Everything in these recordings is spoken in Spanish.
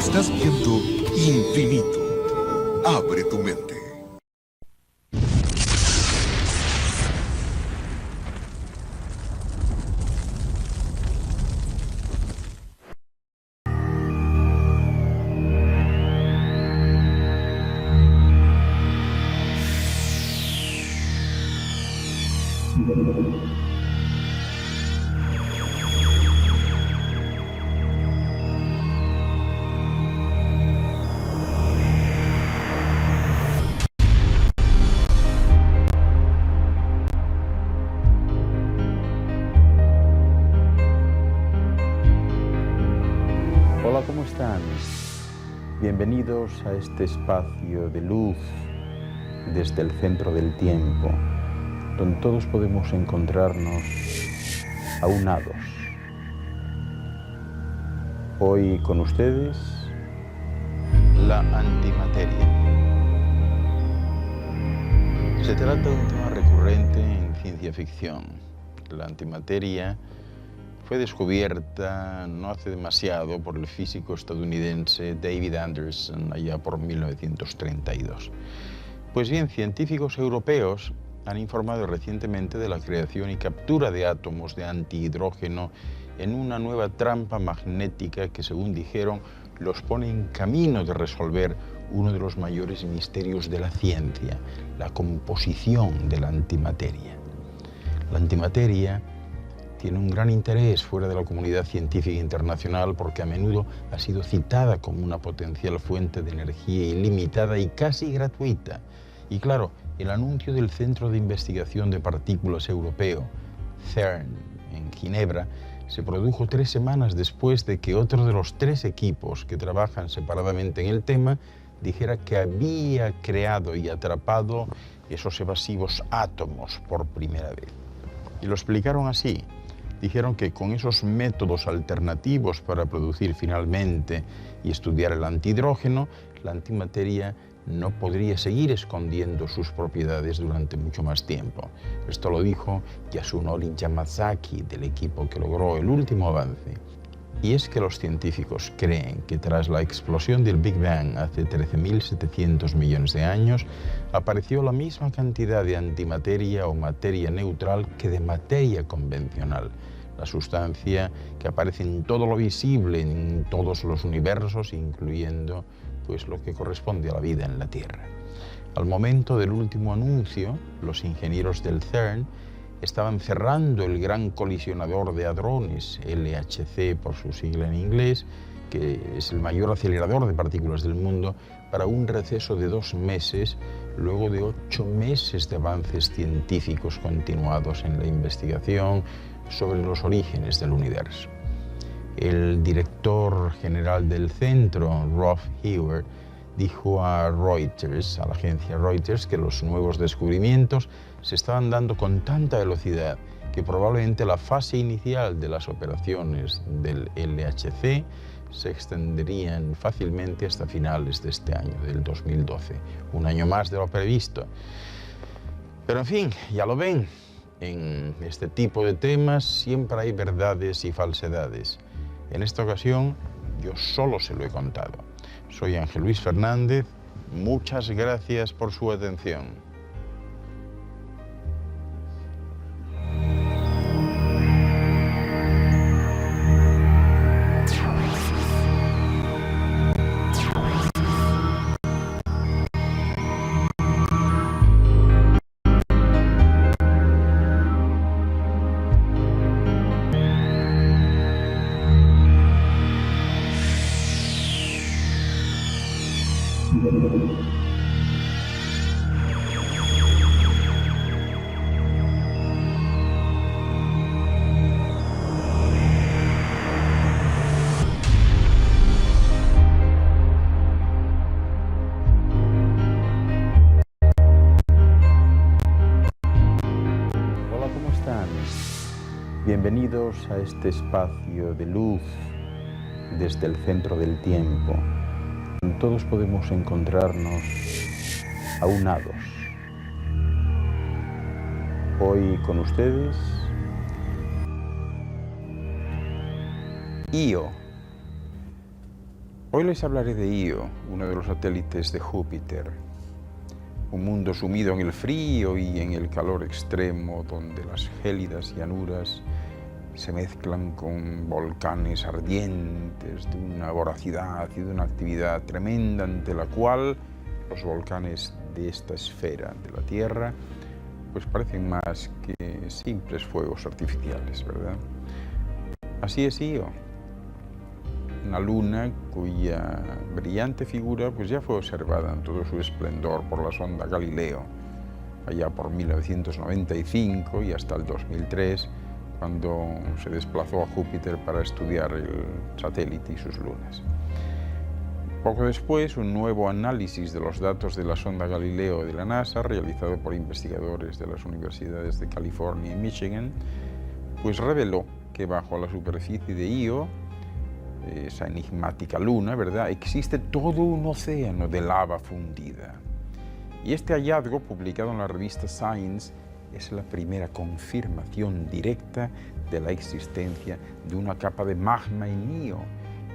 Estás viendo Infinito. Abre tu mente. Hola, ¿cómo están? Bienvenidos a este espacio de luz desde el centro del tiempo, donde todos podemos encontrarnos aunados. Hoy con ustedes, la antimateria. Se trata de un tema recurrente en ciencia ficción. La antimateria fue descubierta no hace demasiado por el físico estadounidense David Anderson allá por 1932. Pues bien, científicos europeos han informado recientemente de la creación y captura de átomos de antihidrógeno en una nueva trampa magnética que, según dijeron, los pone en camino de resolver uno de los mayores misterios de la ciencia, la composición de la antimateria. La antimateria tiene un gran interés fuera de la comunidad científica internacional porque a menudo ha sido citada como una potencial fuente de energía ilimitada y casi gratuita. Y claro, el anuncio del Centro de Investigación de Partículas Europeo, CERN, en Ginebra, se produjo 3 semanas después de que otro de los 3 equipos que trabajan separadamente en el tema dijera que había creado y atrapado esos evasivos átomos por primera vez. Y lo explicaron así. Dijeron que con esos métodos alternativos para producir finalmente y estudiar el antihidrógeno, la antimateria no podría seguir escondiendo sus propiedades durante mucho más tiempo. Esto lo dijo Yasunori Yamazaki, del equipo que logró el último avance. Y es que los científicos creen que tras la explosión del Big Bang hace 13.700 millones de años, apareció la misma cantidad de antimateria o materia neutral que de materia convencional, la sustancia que aparece en todo lo visible, en todos los universos, incluyendo pues, lo que corresponde a la vida en la Tierra. Al momento del último anuncio, los ingenieros del CERN estaban cerrando el gran colisionador de hadrones, LHC por su sigla en inglés, que es el mayor acelerador de partículas del mundo, para un receso de 2 meses, luego de 8 meses de avances científicos continuados en la investigación sobre los orígenes del universo. El director general del centro, Rolf Hewer, dijo a Reuters, a la agencia Reuters, que los nuevos descubrimientos se estaban dando con tanta velocidad que probablemente la fase inicial de las operaciones del LHC se extenderían fácilmente hasta finales de este año, del 2012, un año más de lo previsto. Pero en fin, ya lo ven, en este tipo de temas siempre hay verdades y falsedades. En esta ocasión yo solo se lo he contado. Soy Ángel Luis Fernández, muchas gracias por su atención. Bienvenidos a este espacio de luz desde el centro del tiempo, donde todos podemos encontrarnos aunados. Hoy con ustedes, Io, Hoy les hablaré de Io, uno de los satélites de Júpiter. Un mundo sumido en el frío y en el calor extremo, donde las gélidas llanuras se mezclan con volcanes ardientes de una voracidad y de una actividad tremenda, ante la cual los volcanes de esta esfera de la Tierra pues parecen más que simples fuegos artificiales, ¿verdad? Así es Io, una luna cuya brillante figura pues ya fue observada en todo su esplendor por la sonda Galileo, allá por 1995 y hasta el 2003, cuando se desplazó a Júpiter para estudiar el satélite y sus lunas. Poco después, un nuevo análisis de los datos de la sonda Galileo de la NASA, realizado por investigadores de las universidades de California y Michigan, pues reveló que bajo la superficie de Io, esa enigmática luna, ¿verdad?, existe todo un océano de lava fundida. Y este hallazgo, publicado en la revista Science, es la primera confirmación directa de la existencia de una capa de magma en Io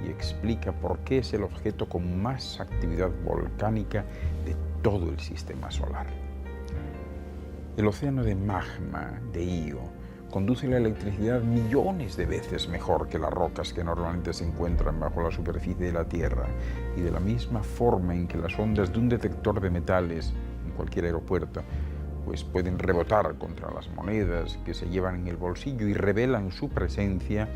y explica por qué es el objeto con más actividad volcánica de todo el sistema solar. El océano de magma de Io conduce la electricidad millones de veces mejor que las rocas que normalmente se encuentran bajo la superficie de la Tierra, y de la misma forma en que las ondas de un detector de metales en cualquier aeropuerto pues pueden rebotar contra las monedas que se llevan en el bolsillo y revelan su presencia,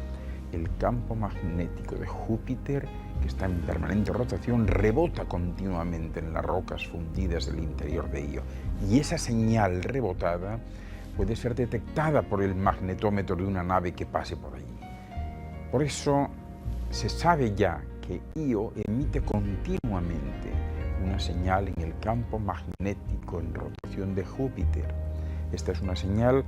el campo magnético de Júpiter, que está en permanente rotación, rebota continuamente en las rocas fundidas del interior de Io, y esa señal rebotada puede ser detectada por el magnetómetro de una nave que pase por allí. Por eso se sabe ya que Io emite continuamente una señal en el campo magnético en rotación de Júpiter. Esta es una señal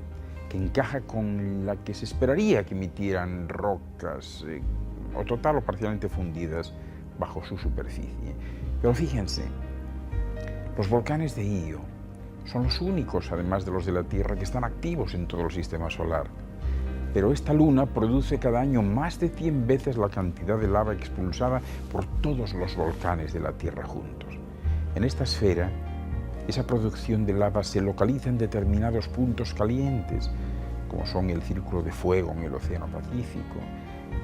que encaja con la que se esperaría que emitieran rocas o total o parcialmente fundidas bajo su superficie. Pero fíjense, los volcanes de Io son los únicos, además de los de la Tierra, que están activos en todo el sistema solar. Pero esta luna produce cada año más de 100 veces la cantidad de lava expulsada por todos los volcanes de la Tierra juntos. En esta esfera, esa producción de lava se localiza en determinados puntos calientes, como son el Círculo de Fuego en el Océano Pacífico.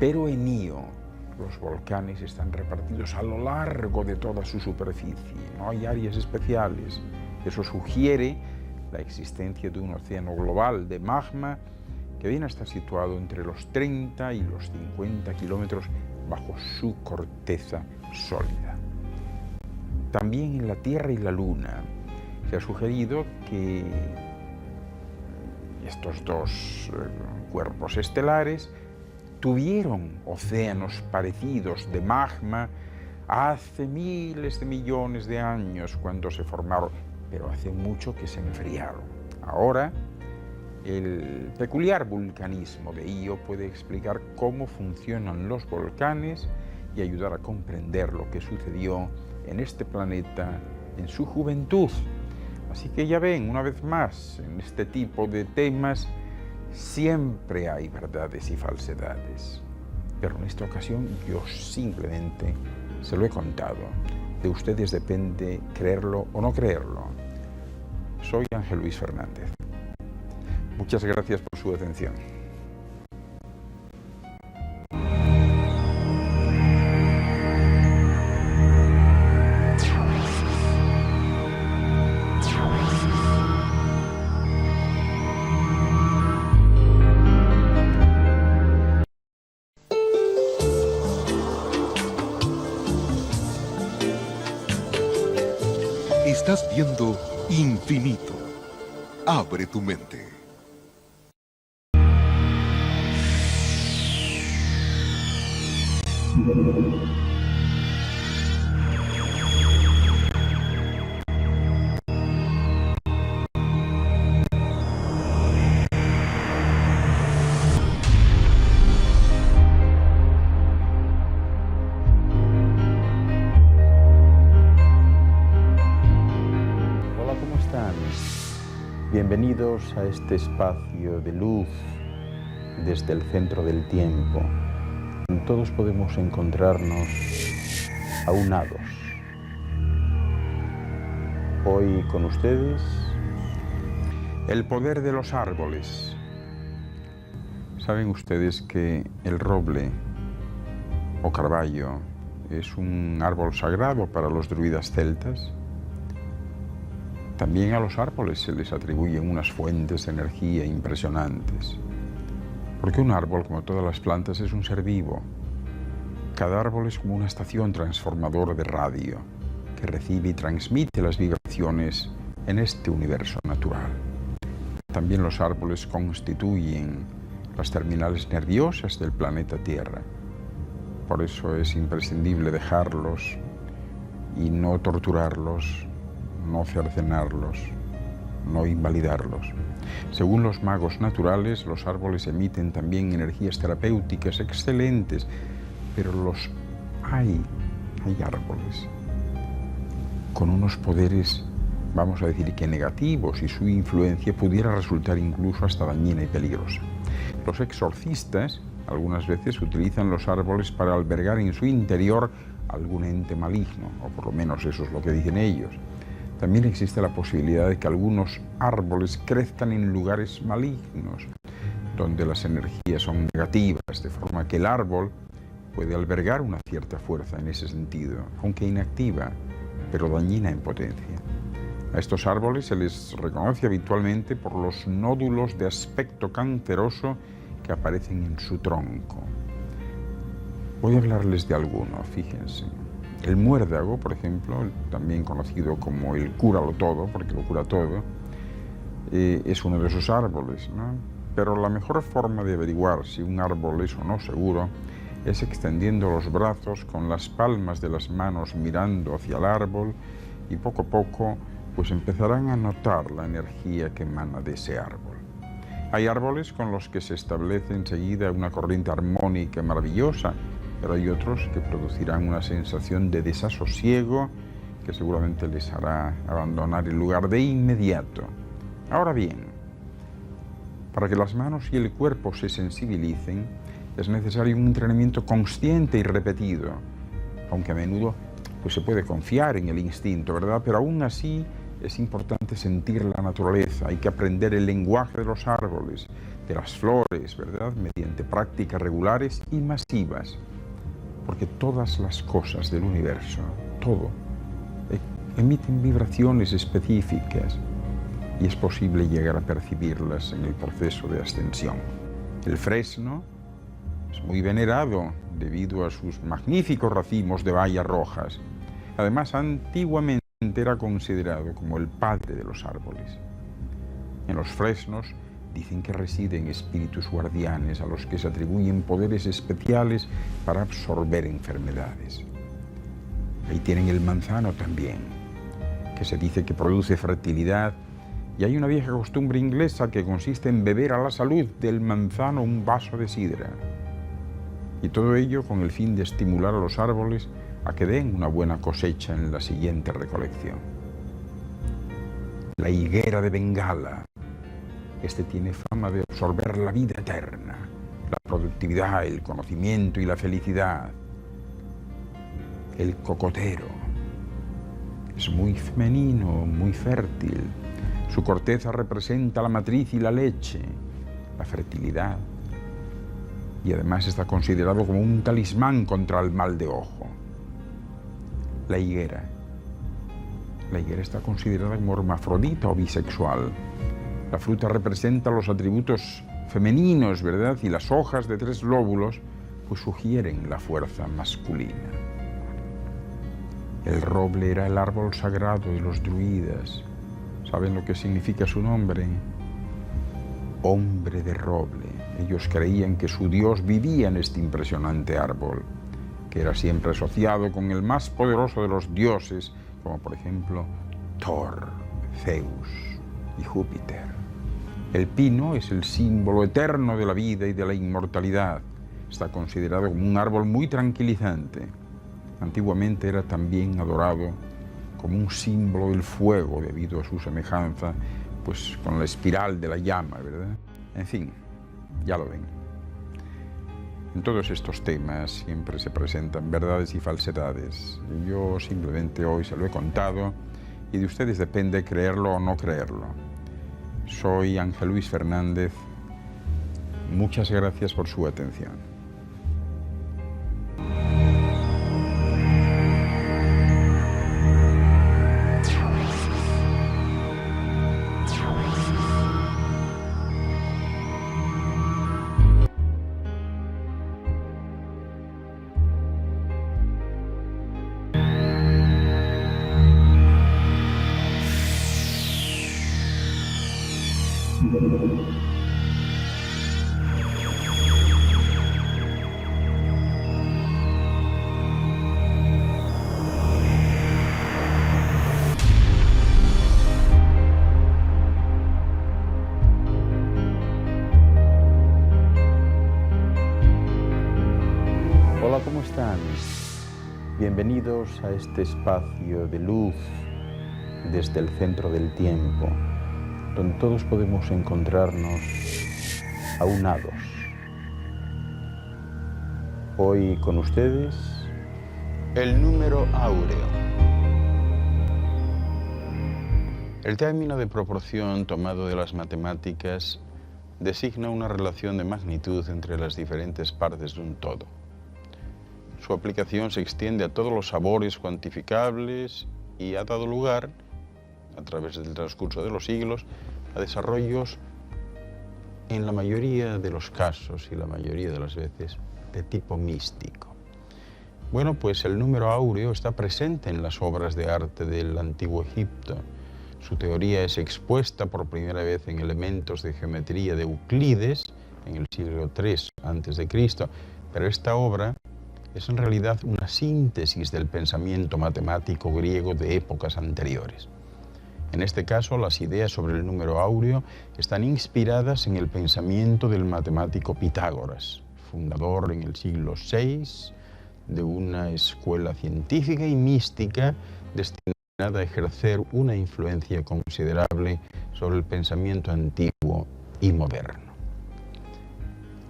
Pero en Io, los volcanes están repartidos a lo largo de toda su superficie, no hay áreas especiales. Eso sugiere la existencia de un océano global de magma que viene a estar situado entre los 30 y los 50 kilómetros bajo su corteza sólida. También en la Tierra y la Luna se ha sugerido que estos dos cuerpos estelares tuvieron océanos parecidos de magma hace miles de millones de años cuando se formaron, pero hace mucho que se enfriaron. Ahora, el peculiar vulcanismo de Io puede explicar cómo funcionan los volcanes y ayudar a comprender lo que sucedió en este planeta en su juventud. Así que ya ven, una vez más, en este tipo de temas siempre hay verdades y falsedades. Pero en esta ocasión yo simplemente se lo he contado. De ustedes depende creerlo o no creerlo. Soy Ángel Luis Fernández. Muchas gracias por su atención. Estás viendo Infinito. Abre tu mente. Bienvenidos a este espacio de luz desde el centro del tiempo. Todos podemos encontrarnos aunados. Hoy con ustedes, el poder de los árboles. ¿Saben ustedes que el roble o carballo es un árbol sagrado para los druidas celtas? También a los árboles se les atribuyen unas fuentes de energía impresionantes. Porque un árbol, como todas las plantas, es un ser vivo. Cada árbol es como una estación transformadora de radio que recibe y transmite las vibraciones en este universo natural. También los árboles constituyen las terminales nerviosas del planeta Tierra. Por eso es imprescindible dejarlos y no torturarlos, no cercenarlos, no invalidarlos. Según los magos naturales, los árboles emiten también energías terapéuticas excelentes, pero hay árboles con unos poderes, vamos a decir que negativos, y su influencia pudiera resultar incluso hasta dañina y peligrosa. Los exorcistas algunas veces utilizan los árboles para albergar en su interior algún ente maligno, o por lo menos eso es lo que dicen ellos. También existe la posibilidad de que algunos árboles crezcan en lugares malignos, donde las energías son negativas, de forma que el árbol puede albergar una cierta fuerza en ese sentido, aunque inactiva, pero dañina en potencia. A estos árboles se les reconoce habitualmente por los nódulos de aspecto canceroso que aparecen en su tronco. Voy a hablarles de alguno, fíjense. El muérdago, por ejemplo, también conocido como el cúralo todo, porque lo cura todo, es uno de esos árboles, ¿no? Pero la mejor forma de averiguar si un árbol es o no seguro es extendiendo los brazos con las palmas de las manos mirando hacia el árbol, y poco a poco pues empezarán a notar la energía que emana de ese árbol. Hay árboles con los que se establece enseguida una corriente armónica maravillosa, pero hay otros que producirán una sensación de desasosiego que seguramente les hará abandonar el lugar de inmediato. Ahora bien, para que las manos y el cuerpo se sensibilicen, es necesario un entrenamiento consciente y repetido, aunque a menudo pues se puede confiar en el instinto, ¿verdad? Pero aún así es importante sentir la naturaleza, hay que aprender el lenguaje de los árboles, de las flores, ¿verdad? Mediante prácticas regulares y masivas, porque todas las cosas del universo, todo, emiten vibraciones específicas y es posible llegar a percibirlas en el proceso de ascensión. El fresno es muy venerado debido a sus magníficos racimos de bayas rojas. Además, antiguamente era considerado como el padre de los árboles. En los fresnos dicen que residen espíritus guardianes a los que se atribuyen poderes especiales para absorber enfermedades. Ahí tienen el manzano también, que se dice que produce fertilidad, y hay una vieja costumbre inglesa que consiste en beber a la salud del manzano un vaso de sidra. Y todo ello con el fin de estimular a los árboles a que den una buena cosecha en la siguiente recolección. La higuera de Bengala. Este tiene fama de absorber la vida eterna, la productividad, el conocimiento y la felicidad. El cocotero es muy femenino, muy fértil. Su corteza representa la matriz y la leche, la fertilidad. Y además está considerado como un talismán contra el mal de ojo. La higuera. La higuera está considerada como hermafrodita o bisexual. La fruta representa los atributos femeninos, ¿verdad? Y las hojas de 3 lóbulos pues sugieren la fuerza masculina. El roble era el árbol sagrado de los druidas. ¿Saben lo que significa su nombre? Hombre de roble. Ellos creían que su dios vivía en este impresionante árbol, que era siempre asociado con el más poderoso de los dioses, como por ejemplo Thor, Zeus y Júpiter. El pino es el símbolo eterno de la vida y de la inmortalidad. Está considerado como un árbol muy tranquilizante. Antiguamente era también adorado como un símbolo del fuego debido a su semejanza pues, con la espiral de la llama, ¿verdad? En fin, ya lo ven. En todos estos temas siempre se presentan verdades y falsedades. Yo simplemente hoy se lo he contado y de ustedes depende creerlo o no creerlo. Soy Ángel Luis Fernández. Muchas gracias por su atención. Hola, ¿cómo están? Bienvenidos a este espacio de luz desde el centro del tiempo, donde todos podemos encontrarnos aunados. Hoy con ustedes, el número áureo. El término de proporción tomado de las matemáticas designa una relación de magnitud entre las diferentes partes de un todo. Su aplicación se extiende a todos los sabores cuantificables y ha dado lugar, a través del transcurso de los siglos, a desarrollos, en la mayoría de los casos y la mayoría de las veces, de tipo místico. Bueno, pues el número áureo está presente en las obras de arte del Antiguo Egipto. Su teoría es expuesta por primera vez en Elementos de Geometría de Euclides, en el siglo III a.C., pero esta obra es en realidad una síntesis del pensamiento matemático griego de épocas anteriores. En este caso, las ideas sobre el número áureo están inspiradas en el pensamiento del matemático Pitágoras, fundador en el siglo VI de una escuela científica y mística destinada a ejercer una influencia considerable sobre el pensamiento antiguo y moderno.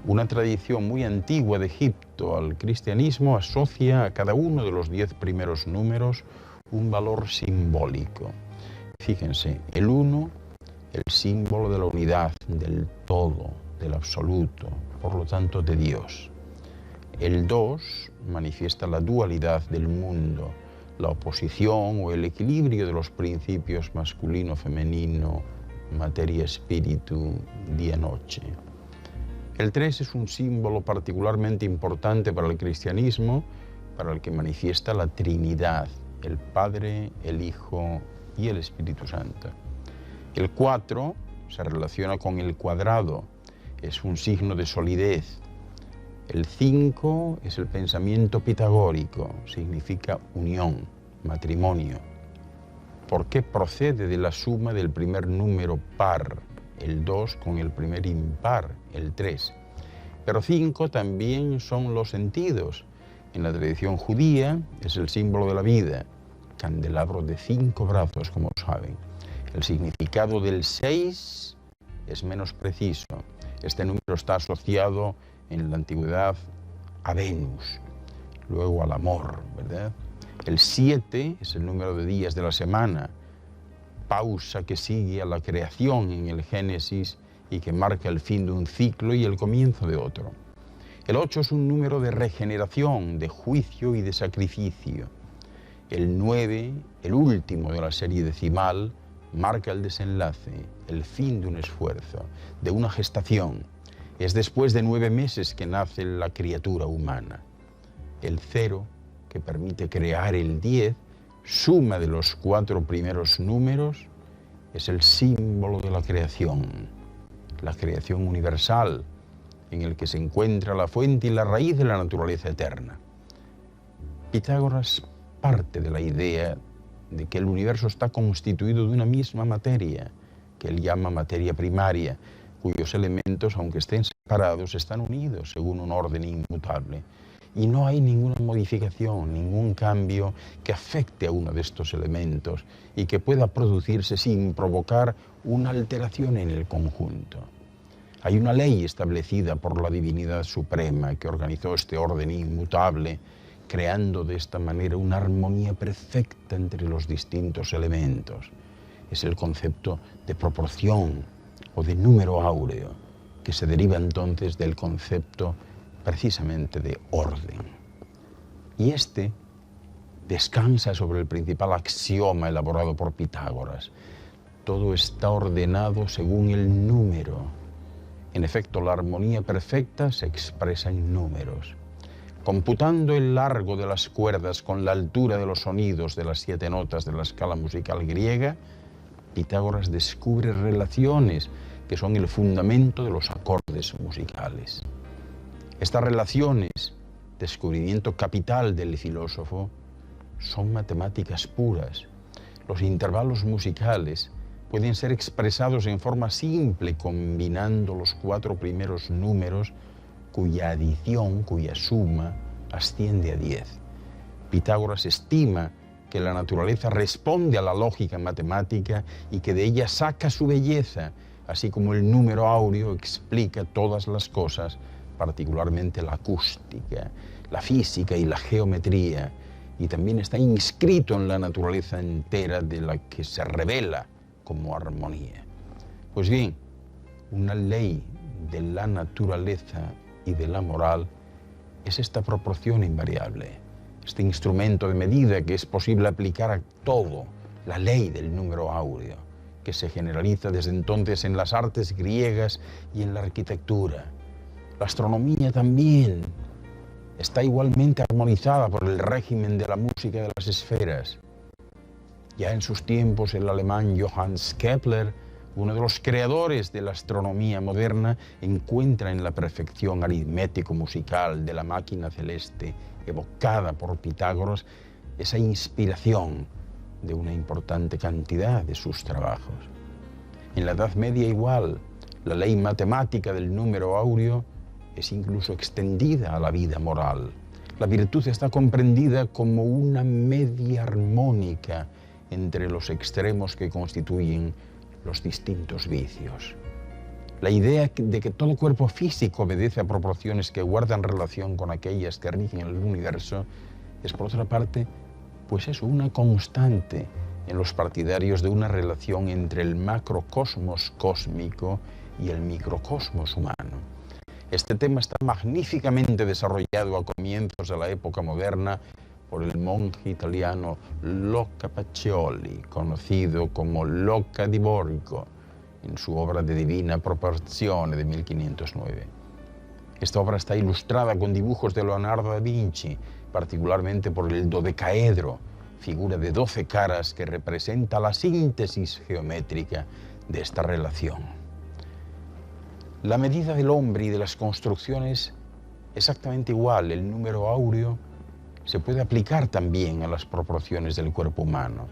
Una tradición muy antigua de Egipto al cristianismo asocia a cada uno de los 10 primeros números un valor simbólico. Fíjense, el 1, el símbolo de la unidad, del todo, del absoluto, por lo tanto de Dios. El 2 manifiesta la dualidad del mundo, la oposición o el equilibrio de los principios masculino-femenino, materia-espíritu, día-noche. El 3 es un símbolo particularmente importante para el cristianismo, para el que manifiesta la Trinidad, el Padre, el Hijo y el Espíritu Santo. El 4 se relaciona con el cuadrado, es un signo de solidez. El 5 es el pensamiento pitagórico, significa unión, matrimonio, porque procede de la suma del primer número par, el 2 con el primer impar, el 3. Pero 5 también son los sentidos. En la tradición judía es el símbolo de la vida, candelabro de 5 brazos, como saben. El significado del 6 es menos preciso. Este número está asociado en la antigüedad a Venus, luego al amor, ¿verdad? El 7 es el número de días de la semana, pausa que sigue a la creación en el Génesis y que marca el fin de un ciclo y el comienzo de otro. El 8 es un número de regeneración, de juicio y de sacrificio. El 9, el último de la serie decimal, marca el desenlace, el fin de un esfuerzo, de una gestación. Es después de 9 meses que nace la criatura humana. El 0, que permite crear el 10, suma de los 4 primeros números, es el símbolo de la creación universal, en el que se encuentra la fuente y la raíz de la naturaleza eterna. Pitágoras parte de la idea de que el universo está constituido de una misma materia, que él llama materia primaria, cuyos elementos, aunque estén separados, están unidos según un orden inmutable. Y no hay ninguna modificación, ningún cambio que afecte a uno de estos elementos y que pueda producirse sin provocar una alteración en el conjunto. Hay una ley establecida por la divinidad suprema que organizó este orden inmutable, creando de esta manera una armonía perfecta entre los distintos elementos. Es el concepto de proporción o de número áureo, que se deriva entonces del concepto precisamente de orden. Y este descansa sobre el principal axioma elaborado por Pitágoras. Todo está ordenado según el número. En efecto, la armonía perfecta se expresa en números. Computando el largo de las cuerdas con la altura de los sonidos de las 7 notas de la escala musical griega, Pitágoras descubre relaciones que son el fundamento de los acordes musicales. Estas relaciones, descubrimiento capital del filósofo, son matemáticas puras. Los intervalos musicales pueden ser expresados en forma simple combinando los 4 primeros números cuya adición, cuya suma, asciende a 10. Pitágoras estima que la naturaleza responde a la lógica matemática y que de ella saca su belleza, así como el número áureo explica todas las cosas, particularmente la acústica, la física y la geometría, y también está inscrito en la naturaleza entera de la que se revela como armonía. Pues bien, una ley de la naturaleza y de la moral es esta proporción invariable, este instrumento de medida que es posible aplicar a todo, la ley del número áureo, que se generaliza desde entonces en las artes griegas y en la arquitectura. La astronomía también está igualmente armonizada por el régimen de la música de las esferas. Ya en sus tiempos, el alemán Johannes Kepler, uno de los creadores de la astronomía moderna, encuentra en la perfección aritmético-musical de la máquina celeste evocada por Pitágoras esa inspiración de una importante cantidad de sus trabajos. En la Edad Media igual, la ley matemática del número áureo es incluso extendida a la vida moral. La virtud está comprendida como una media armónica entre los extremos que constituyen los distintos vicios. La idea de que todo cuerpo físico obedece a proporciones que guardan relación con aquellas que rigen el universo es, por otra parte, pues es una constante en los partidarios de una relación entre el macrocosmos cósmico y el microcosmos humano. Este tema está magníficamente desarrollado a comienzos de la época moderna por el monje italiano Luca Pacioli, conocido como Luca di Borgo, en su obra de Divina Proporzione de 1509. Esta obra está ilustrada con dibujos de Leonardo da Vinci, particularmente por el dodecaedro, figura de 12 caras que representa la síntesis geométrica de esta relación. La medida del hombre y de las construcciones exactamente igual. El número áureo se puede aplicar también a las proporciones del cuerpo humano.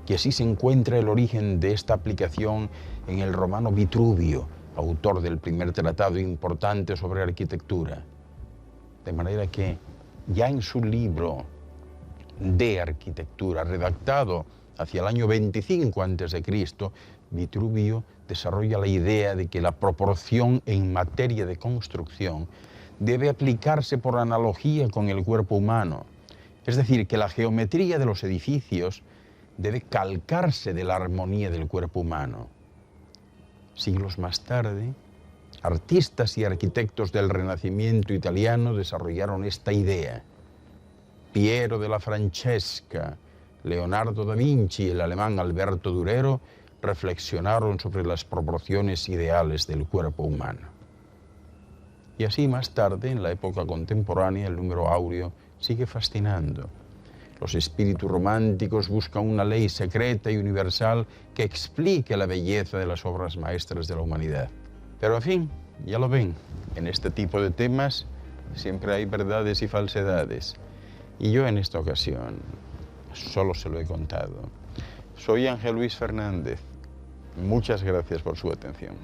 Y así se encuentra el origen de esta aplicación en el romano Vitruvio, autor del primer tratado importante sobre arquitectura. De manera que ya en su libro de arquitectura, redactado hacia el año 25 a.C., Vitruvio desarrolla la idea de que la proporción en materia de construcción debe aplicarse por analogía con el cuerpo humano. Es decir, que la geometría de los edificios debe calcarse de la armonía del cuerpo humano. Siglos más tarde, artistas y arquitectos del Renacimiento italiano desarrollaron esta idea. Piero della Francesca, Leonardo da Vinci y el alemán Alberto Durero reflexionaron sobre las proporciones ideales del cuerpo humano. Y así más tarde, en la época contemporánea, el número áureo sigue fascinando. Los espíritus románticos buscan una ley secreta y universal que explique la belleza de las obras maestras de la humanidad. Pero en fin, ya lo ven, en este tipo de temas siempre hay verdades y falsedades. Y yo en esta ocasión solo se lo he contado. Soy Ángel Luis Fernández. Muchas gracias por su atención.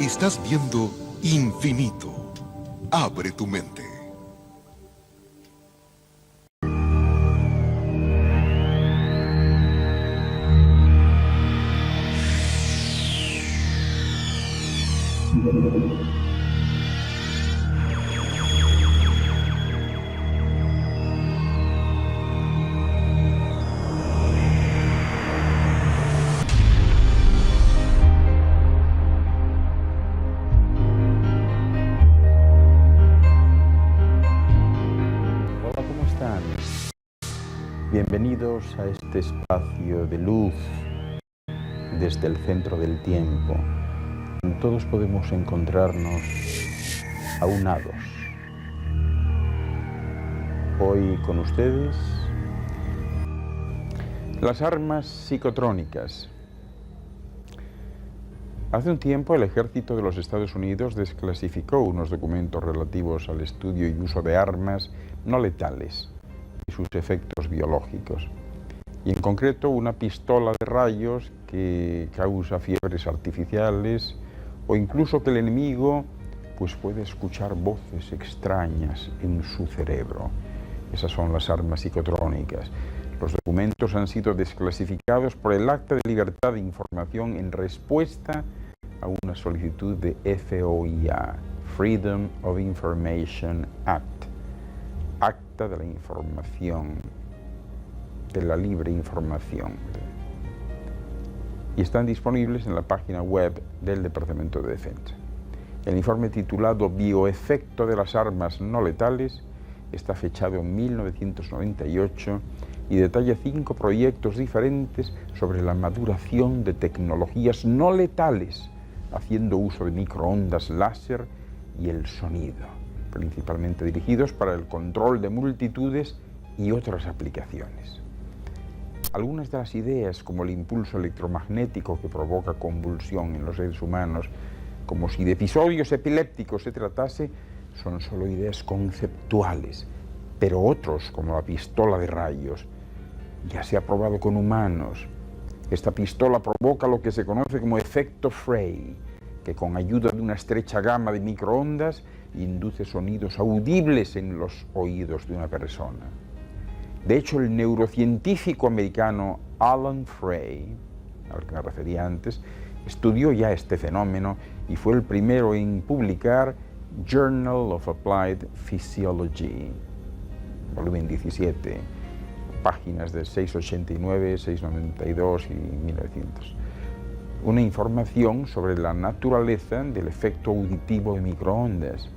Estás viendo Infinito. Abre tu mente. Bienvenidos a este espacio de luz desde el centro del tiempo, donde todos podemos encontrarnos aunados. Hoy con ustedes, las armas psicotrónicas. Hace un tiempo el ejército de los Estados Unidos desclasificó unos documentos relativos al estudio y uso de armas no letales y sus efectos biológicos, y en concreto una pistola de rayos que causa fiebres artificiales o incluso que el enemigo pues puede escuchar voces extrañas en su cerebro. Esas son las armas psicotrónicas. Los documentos han sido desclasificados por el Acta de Libertad de Información en respuesta a una solicitud de FOIA, Freedom of Information Act, Acta de la Información, de la Libre Información. Y están disponibles en la página web del Departamento de Defensa. El informe titulado Bioefecto de las armas no letales está fechado en 1998 y detalla 5 proyectos diferentes sobre la maduración de tecnologías no letales, haciendo uso de microondas láser y el sonido, principalmente dirigidos para el control de multitudes y otras aplicaciones. Algunas de las ideas, como el impulso electromagnético que provoca convulsión en los seres humanos, como si de episodios epilépticos se tratase, son solo ideas conceptuales, pero otros, como la pistola de rayos, ya se ha probado con humanos. Esta pistola provoca lo que se conoce como efecto Frey, que con ayuda de una estrecha gama de microondas induce sonidos audibles en los oídos de una persona. De hecho, el neurocientífico americano Alan Frey, al que me refería antes, estudió ya este fenómeno y fue el primero en publicar Journal of Applied Physiology, volumen 17, páginas de 689, 692 y 1900. Una información sobre la naturaleza del efecto auditivo de microondas.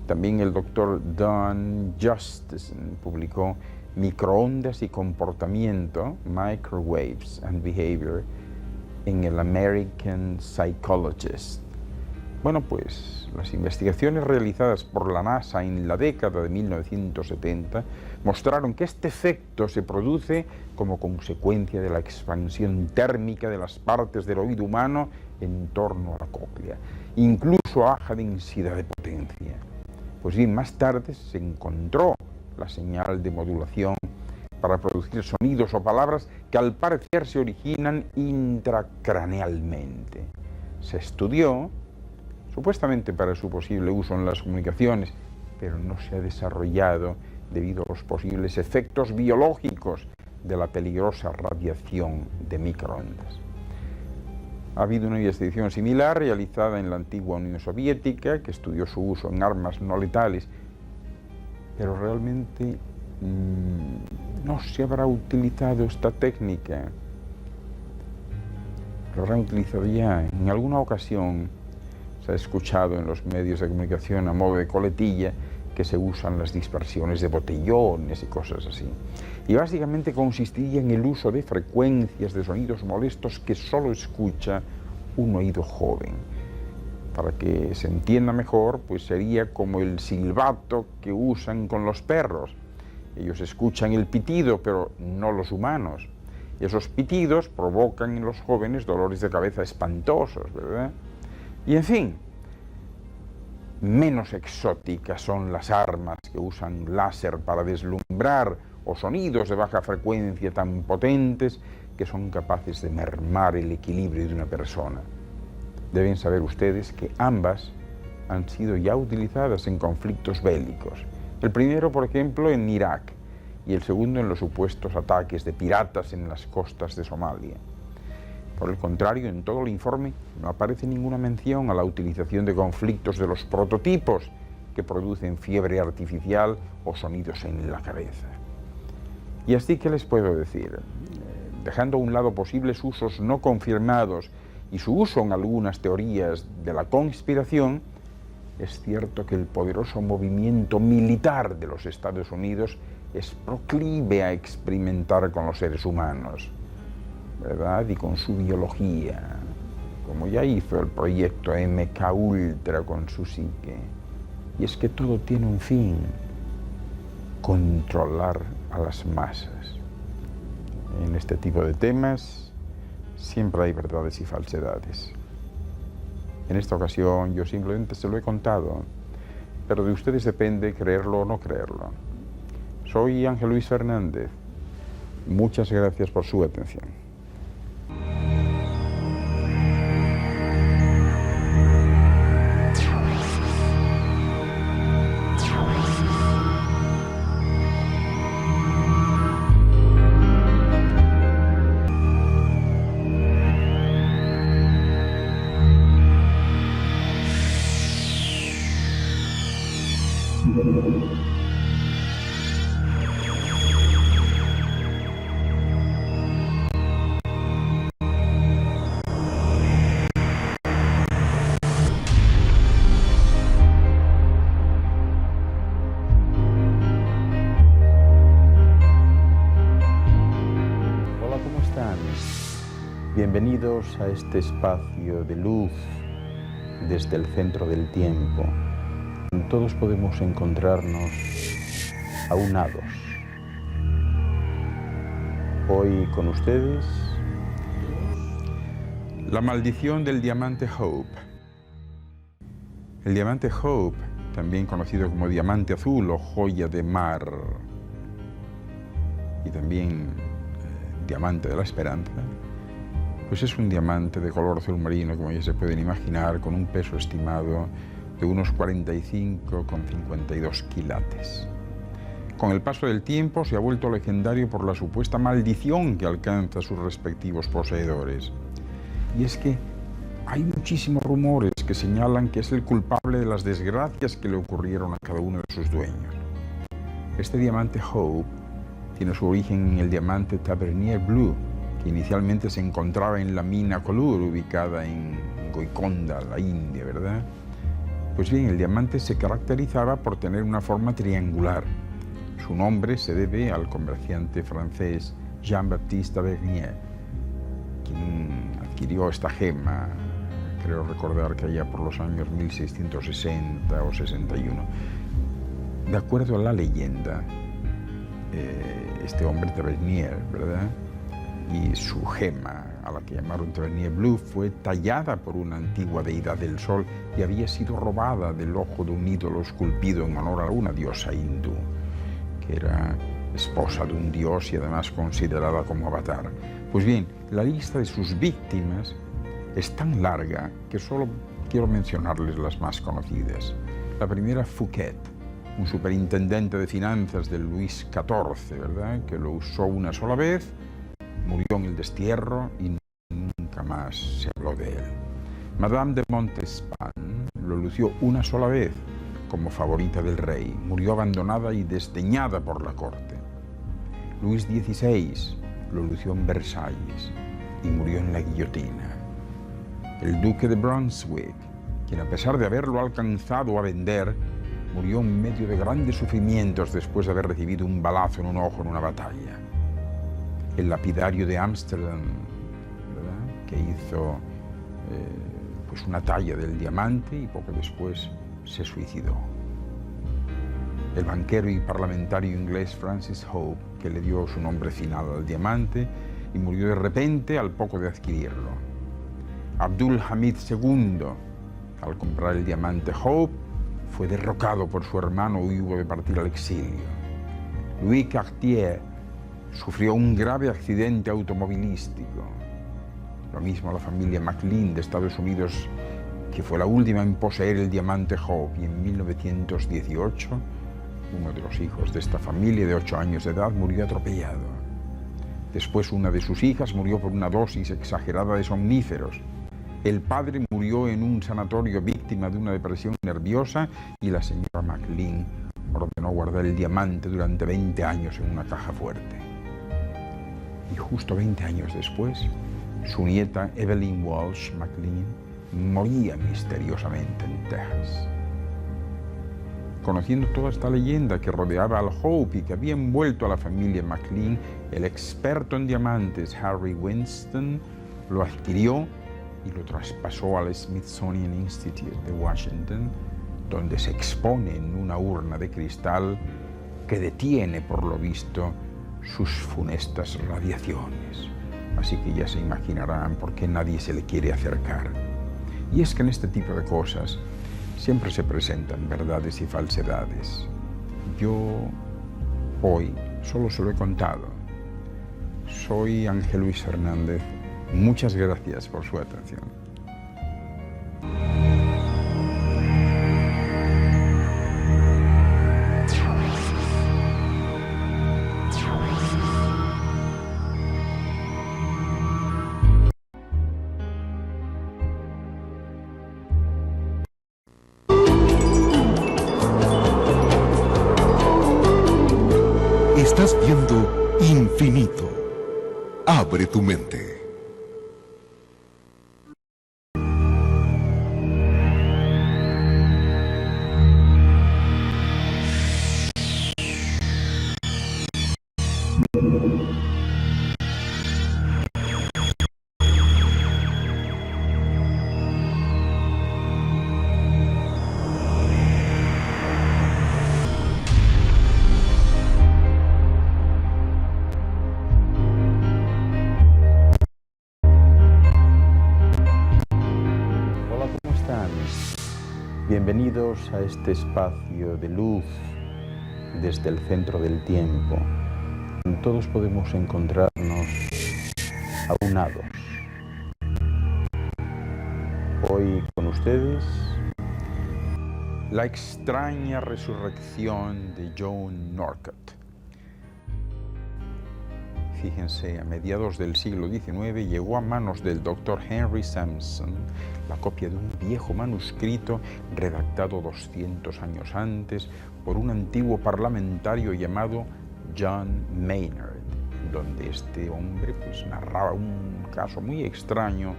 También el doctor Don Justison publicó Microondas y comportamiento, Microwaves and Behavior, en el American Psychologist. Bueno, pues las investigaciones realizadas por la NASA en la década de 1970 mostraron que este efecto se produce como consecuencia de la expansión térmica de las partes del oído humano en torno a la cóclea, incluso a baja densidad de potencia. Pues bien, más tarde se encontró la señal de modulación para producir sonidos o palabras que al parecer se originan intracranealmente. Se estudió, supuestamente para su posible uso en las comunicaciones, pero no se ha desarrollado debido a los posibles efectos biológicos de la peligrosa radiación de microondas. Ha habido una investigación similar realizada en la antigua Unión Soviética, que estudió su uso en armas no letales, pero realmente no se habrá utilizado esta técnica. Lo habrán utilizado ya. En alguna ocasión se ha escuchado en los medios de comunicación a modo de coletilla que se usan las dispersiones de botellones y cosas así. Y básicamente consistiría en el uso de frecuencias de sonidos molestos que solo escucha un oído joven. Para que se entienda mejor, pues sería como el silbato que usan con los perros. Ellos escuchan el pitido, pero no los humanos. Esos pitidos provocan en los jóvenes dolores de cabeza espantosos, ¿verdad? Y en fin, menos exóticas son las armas que usan láser para deslumbrar o sonidos de baja frecuencia tan potentes que son capaces de mermar el equilibrio de una persona. Deben saber ustedes que ambas han sido ya utilizadas en conflictos bélicos. El primero, por ejemplo, en Irak, y el segundo en los supuestos ataques de piratas en las costas de Somalia. Por el contrario, en todo el informe no aparece ninguna mención a la utilización de conflictos de los prototipos que producen fiebre artificial o sonidos en la cabeza. Y así, ¿qué les puedo decir? Dejando a un lado posibles usos no confirmados y su uso en algunas teorías de la conspiración, es cierto que el poderoso movimiento militar de los Estados Unidos es proclive a experimentar con los seres humanos, ¿verdad? Y con su biología, como ya hizo el proyecto MK Ultra con su psique. Y es que todo tiene un fin: controlar a las masas. En este tipo de temas siempre hay verdades y falsedades. En esta ocasión yo simplemente se lo he contado, pero de ustedes depende creerlo o no creerlo. Soy Ángel Luis Fernández. Muchas gracias por su atención. Bienvenidos a este espacio de luz desde el centro del tiempo. Todos podemos encontrarnos aunados. Hoy con ustedes, la maldición del diamante Hope. El diamante Hope, también conocido como diamante azul o joya de mar, y también diamante de la esperanza, pues es un diamante de color azul marino, como ya se pueden imaginar, con un peso estimado de unos 45,52 quilates. Con el paso del tiempo se ha vuelto legendario por la supuesta maldición que alcanza a sus respectivos poseedores. Y es que hay muchísimos rumores que señalan que es el culpable de las desgracias que le ocurrieron a cada uno de sus dueños. Este diamante Hope tiene su origen en el diamante Tavernier Blue, que inicialmente se encontraba en la mina Kollur, ubicada en Golconda, la India, ¿verdad? Pues bien, el diamante se caracterizaba por tener una forma triangular. Su nombre se debe al comerciante francés Jean-Baptiste Tavernier, quien adquirió esta gema, creo recordar que allá por los años 1660 o 61. De acuerdo a la leyenda, este hombre Tavernier, ¿verdad?, y su gema, a la que llamaron Tavernier Blue, fue tallada por una antigua deidad del sol y había sido robada del ojo de un ídolo esculpido en honor a una diosa hindú, que era esposa de un dios y además considerada como avatar. Pues bien, la lista de sus víctimas es tan larga que solo quiero mencionarles las más conocidas. La primera, Fouquet, un superintendente de finanzas de Luis XIV, ¿verdad?, que lo usó una sola vez, murió en el destierro y nunca más se habló de él. Madame de Montespan lo lució una sola vez como favorita del rey. Murió abandonada y desdeñada por la corte. Luis XVI lo lució en Versalles y murió en la guillotina. El duque de Brunswick, quien a pesar de haberlo alcanzado a vender, murió en medio de grandes sufrimientos después de haber recibido un balazo en un ojo en una batalla. El lapidario de Ámsterdam, ¿verdad?, que hizo pues una talla del diamante y poco después se suicidó. El banquero y parlamentario inglés Francis Hope, que le dio su nombre final al diamante y murió de repente al poco de adquirirlo. Abdul Hamid II, al comprar el diamante Hope, fue derrocado por su hermano y hubo de partir al exilio. Louis Cartier sufrió un grave accidente automovilístico. Lo mismo la familia McLean de Estados Unidos, que fue la última en poseer el diamante Hope, y en 1918 uno de los hijos de esta familia de 8 años de edad murió atropellado. Después una de sus hijas murió por una dosis exagerada de somníferos. El padre murió en un sanatorio víctima de una depresión nerviosa y la señora McLean ordenó guardar el diamante durante 20 años en una caja fuerte. Y justo 20 años después, su nieta Evelyn Walsh McLean moría misteriosamente en Texas. Conociendo toda esta leyenda que rodeaba al Hope y que había envuelto a la familia McLean, el experto en diamantes Harry Winston lo adquirió y lo traspasó al Smithsonian Institute de Washington, donde se expone en una urna de cristal que detiene, por lo visto, sus funestas radiaciones. Así que ya se imaginarán por qué nadie se le quiere acercar. Y es que en este tipo de cosas siempre se presentan verdades y falsedades. Yo hoy solo se lo he contado. Soy Ángel Luis Fernández. Muchas gracias por su atención. Estás viendo Infinito. Abre tu mente. Bienvenidos a este espacio de luz desde el centro del tiempo. Todos podemos encontrarnos aunados. Hoy con ustedes, la extraña resurrección de Joan Norcott. Fíjense, a mediados del siglo XIX llegó a manos del Dr. Henry Sampson la copia de un viejo manuscrito redactado 200 años antes por un antiguo parlamentario llamado John Maynard, donde este hombre narraba un caso muy extraño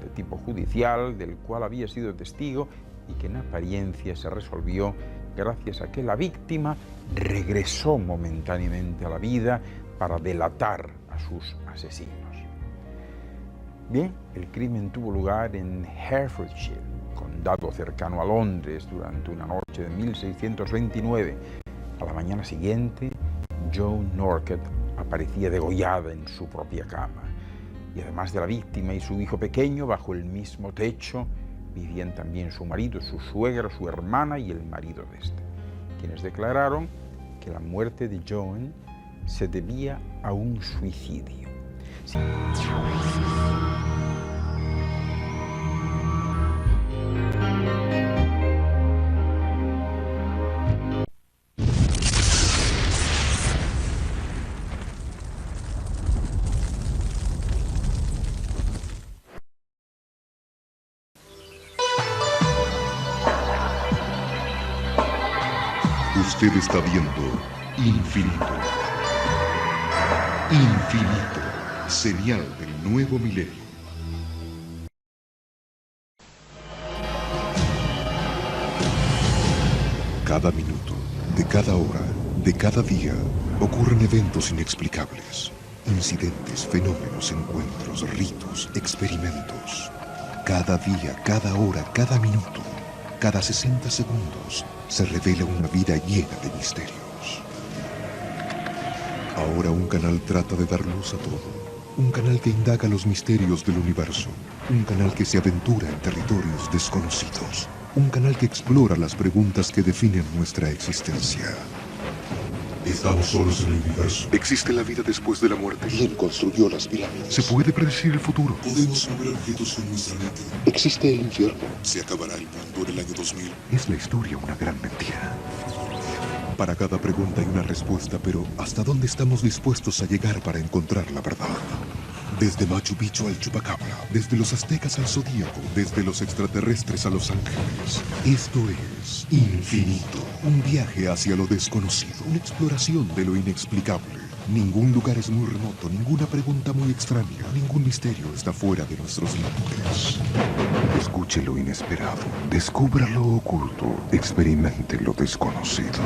de tipo judicial del cual había sido testigo y que en apariencia se resolvió gracias a que la víctima regresó momentáneamente a la vida para delatar a sus asesinos. Bien, el crimen tuvo lugar en Herefordshire, condado cercano a Londres, durante una noche de 1629. A la mañana siguiente, Joan Norcott aparecía degollada en su propia cama. Y además de la víctima y su hijo pequeño, bajo el mismo techo vivían también su marido, su suegra, su hermana y el marido de este, quienes declararon que la muerte de Joan se debía a un suicidio. Usted está viendo Infinito. Infinito, señal del nuevo milenio. Cada minuto, de cada hora, de cada día, ocurren eventos inexplicables. Incidentes, fenómenos, encuentros, ritos, experimentos. Cada día, cada hora, cada minuto, cada 60 segundos, se revela una vida llena de misterios. Ahora un canal trata de dar luz a todo. Un canal que indaga los misterios del universo. Un canal que se aventura en territorios desconocidos. Un canal que explora las preguntas que definen nuestra existencia. Estamos solos en el universo. ¿Existe la vida después de la muerte? ¿Quién construyó las pirámides? ¿Se puede predecir el futuro? ¿Podemos mover objetos con nuestra mente? ¿Existe el infierno? ¿Se acabará el mundo en el año 2000? ¿Es la historia una gran mentira? Para cada pregunta hay una respuesta, pero ¿hasta dónde estamos dispuestos a llegar para encontrar la verdad? Desde Machu Picchu al Chupacabra, desde los aztecas al zodíaco, desde los extraterrestres a los ángeles. Esto es Infinito, un viaje hacia lo desconocido, una exploración de lo inexplicable. Ningún lugar es muy remoto, ninguna pregunta muy extraña, ningún misterio está fuera de nuestros límites. Escuche lo inesperado, descubra lo oculto, experimente lo desconocido.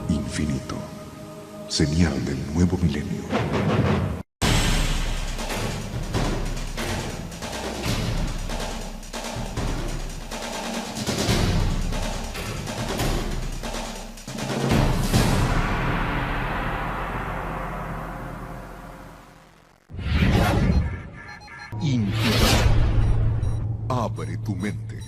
Infinito, señal del nuevo milenio. Infinito. Abre tu mente.